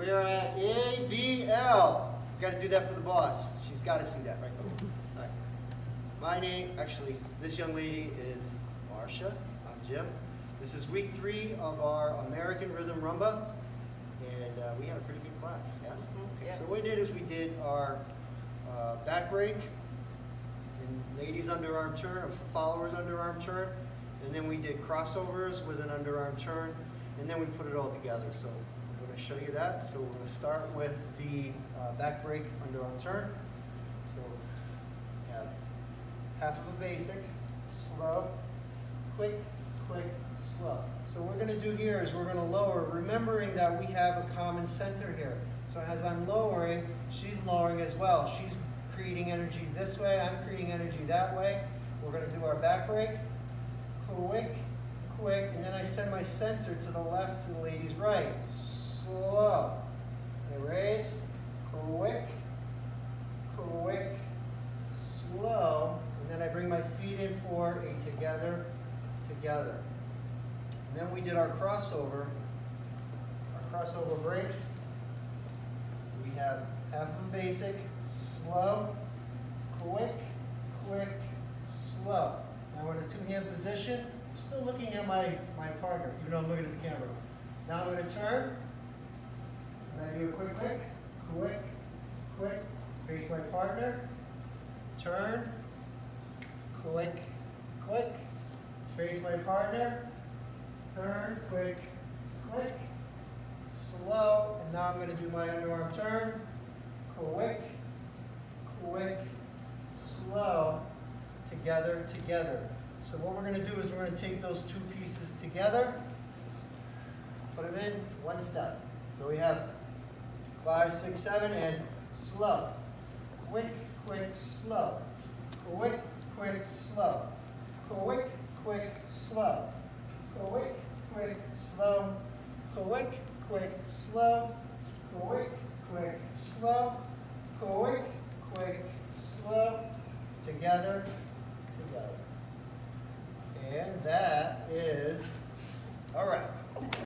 We're at ABL. Got to do that for the boss. She's got to see that, right? All right. My name, actually, this young lady is Marcia. I'm Jim. This is week 3 of our American Rhythm Rumba, and we had a pretty good class. Yes. Okay. Yes. So what we did is we did our back break, and ladies underarm turn, or followers underarm turn, and then we did crossovers with an underarm turn, and then we put it all together. So I'm going to show you that. So we're going to start with the back break underarm turn. So we have half of a basic, slow, quick, quick, slow. So what we're going to do here is we're going to lower, remembering that we have a common center here. So as I'm lowering, she's lowering as well. She's creating energy this way, I'm creating energy that way. We're going to do our back break, quick, quick, and then I send my center to the left to the lady's right. Slow. I raise, quick, quick, slow, and then I bring my feet in for a together, together. And then we did our crossover breaks. So we have half of a basic, slow, quick, quick, slow. Now we're in a two-hand position. I'm still looking at my partner, even though I'm looking at the camera. Now I'm going to turn, and I do a quick, quick, quick, quick, face my partner, turn, quick, quick, face my partner, turn, quick, quick, slow, and now I'm going to do my underarm turn, quick, quick, slow, together, together. So what we're going to do is we're going to take those two pieces together, put them in one step. So we have 5, 6, 7, and slow, quick, quick, slow, quick, quick, slow, quick, quick, slow, quick, quick, slow, quick, quick, slow, quick, quick, slow, quick, quick, slow, together, together. And that is, all right.